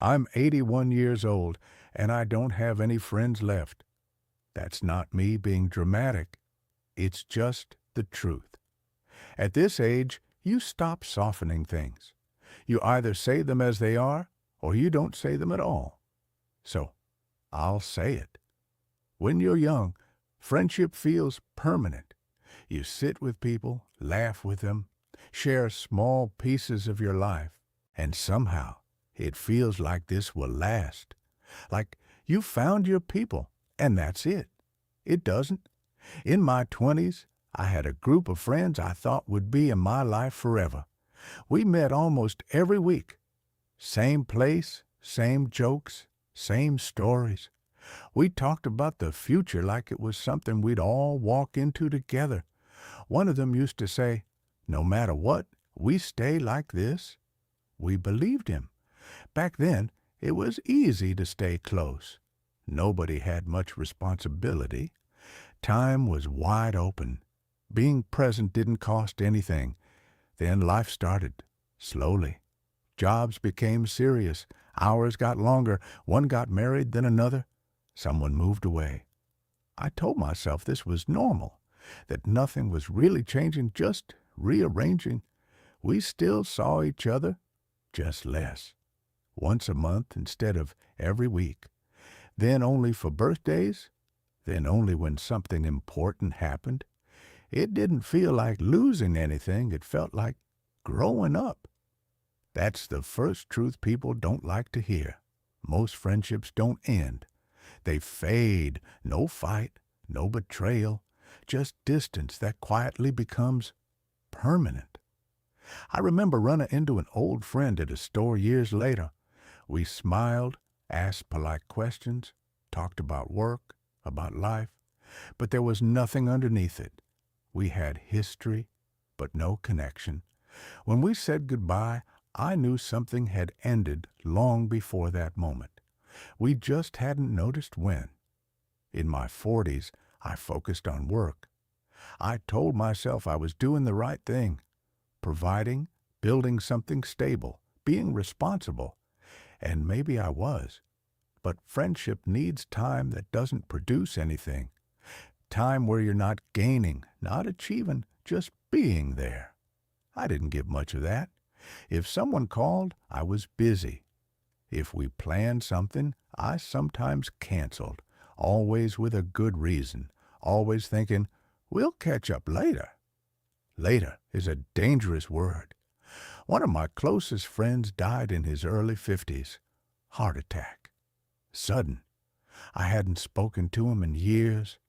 I'm 81 years old, and I don't have any friends left. That's not me being dramatic. It's just the truth. At this age, you stop softening things. You either say them as they are, or you don't say them at all. So, I'll say it. When you're young, friendship feels permanent. You sit with people, laugh with them, share small pieces of your life, and somehow it feels like this will last. Like you found your people, and that's it. It doesn't. In my 20s, I had a group of friends I thought would be in my life forever. We met almost every week. Same place, same jokes, same stories. We talked about the future like it was something we'd all walk into together. One of them used to say, "No matter what, we stay like this." We believed him. Back then, it was easy to stay close. Nobody had much responsibility. Time was wide open. Being present didn't cost anything. Then life started, slowly. Jobs became serious. Hours got longer. One got married, then another. Someone moved away. I told myself this was normal, that nothing was really changing, just rearranging. We still saw each other, just less. Once a month instead of every week. Then only for birthdays. Then only when something important happened. It didn't feel like losing anything. It felt like growing up. That's the first truth people don't like to hear. Most friendships don't end. They fade. No fight, no betrayal, just distance that quietly becomes permanent. I remember running into an old friend at a store years later. We smiled, asked polite questions, talked about work, about life, but there was nothing underneath it. We had history, but no connection. When we said goodbye, I knew something had ended long before that moment. We just hadn't noticed when. In my 40s, I focused on work. I told myself I was doing the right thing, providing, building something stable, being responsible. And maybe I was. But friendship needs time that doesn't produce anything. Time where you're not gaining, not achieving, just being there. I didn't get much of that. If someone called, I was busy. If we planned something, I sometimes canceled, always with a good reason, always thinking, we'll catch up later. Later is a dangerous word. One of my closest friends died in his early 50s. Heart attack. Sudden. I hadn't spoken to him in years.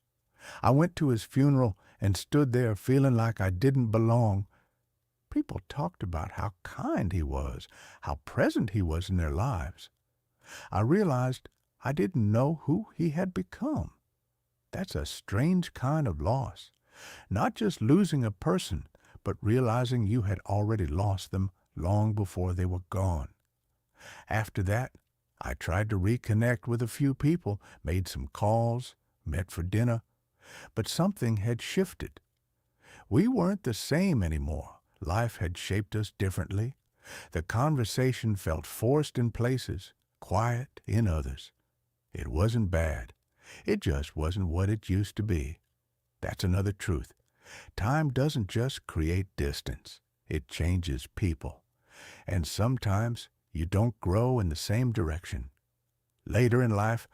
I went to his funeral and stood there feeling like I didn't belong. People talked about how kind he was, how present he was in their lives. I realized I didn't know who he had become. That's a strange kind of loss. Not just losing a person, but realizing you had already lost them long before they were gone. After that, I tried to reconnect with a few people, made some calls, met for dinner, but something had shifted. We weren't the same anymore. Life had shaped us differently. The conversation felt forced in places, quiet in others. It wasn't bad. It just wasn't what it used to be. That's another truth. Time doesn't just create distance. It changes people. And sometimes you don't grow in the same direction. Later in life,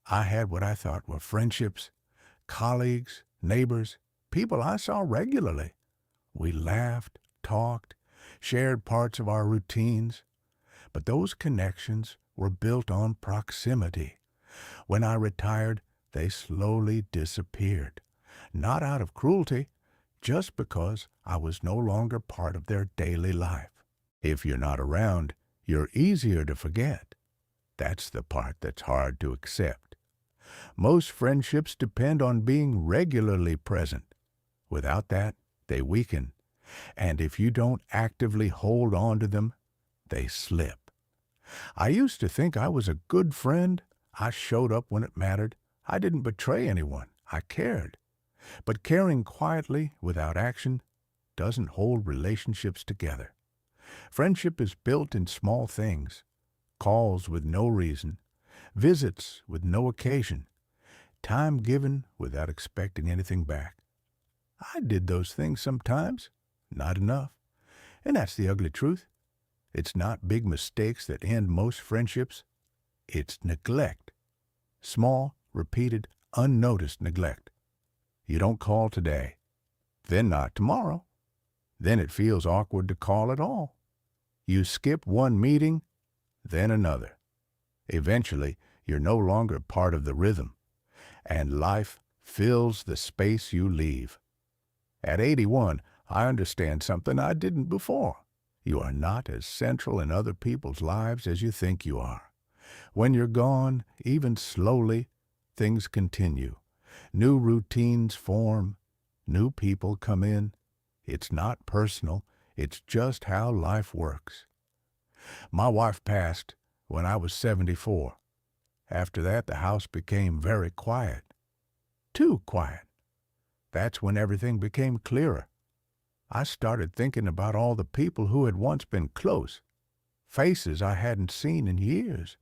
I had what I thought were friendships, colleagues, neighbors, people I saw regularly. We laughed, talked, shared parts of our routines. But those connections were built on proximity. When I retired, they slowly disappeared. Not out of cruelty, just because I was no longer part of their daily life. If you're not around, you're easier to forget. That's the part that's hard to accept. Most friendships depend on being regularly present. Without that, they weaken. And if you don't actively hold on to them, they slip. I used to think I was a good friend. I showed up when it mattered. I didn't betray anyone. I cared. But caring quietly, without action, doesn't hold relationships together. Friendship is built in small things. calls with no reason, visits with no occasion, time given without expecting anything back. I did those things sometimes, not enough. And that's the ugly truth. It's not big mistakes that end most friendships. It's neglect. Small, repeated, unnoticed neglect. You don't call today, then not tomorrow. Then it feels awkward to call at all. You skip one meeting, then another. Eventually, you're no longer part of the rhythm, and life fills the space you leave. At 81, I understand something I didn't before. You are not as central in other people's lives as you think you are. When you're gone, even slowly, things continue. New routines form. New people come in. It's not personal. It's just how life works. My wife passed when I was 74. After that, the house became very quiet. Too quiet. That's when everything became clearer. I started thinking about all the people who had once been close, faces I hadn't seen in years,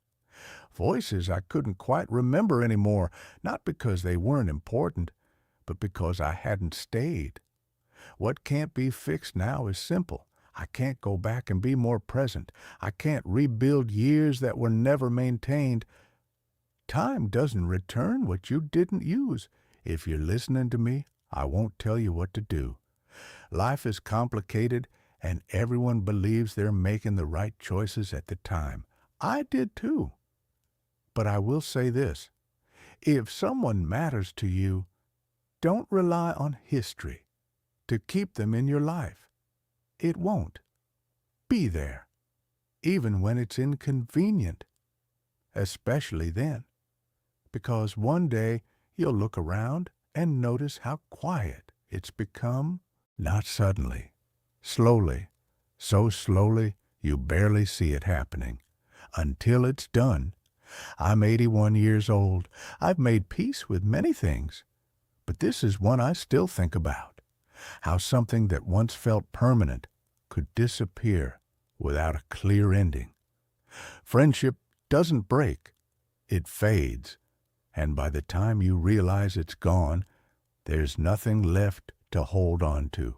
voices I couldn't quite remember anymore, not because they weren't important, but because I hadn't stayed. What can't be fixed now is simple. I can't go back and be more present. I can't rebuild years that were never maintained. Time doesn't return what you didn't use. If you're listening to me, I won't tell you what to do. Life is complicated, and everyone believes they're making the right choices at the time. I did too. But I will say this. If someone matters to you, don't rely on history to keep them in your life. It won't. Be there, even when it's inconvenient, especially then, because one day you'll look around and notice how quiet it's become. Not suddenly, slowly, so slowly you barely see it happening, until it's done. I'm 81 years old. I've made peace with many things, but this is one I still think about. How something that once felt permanent could disappear without a clear ending. Friendship doesn't break, it fades, and by the time you realize it's gone, there's nothing left to hold on to.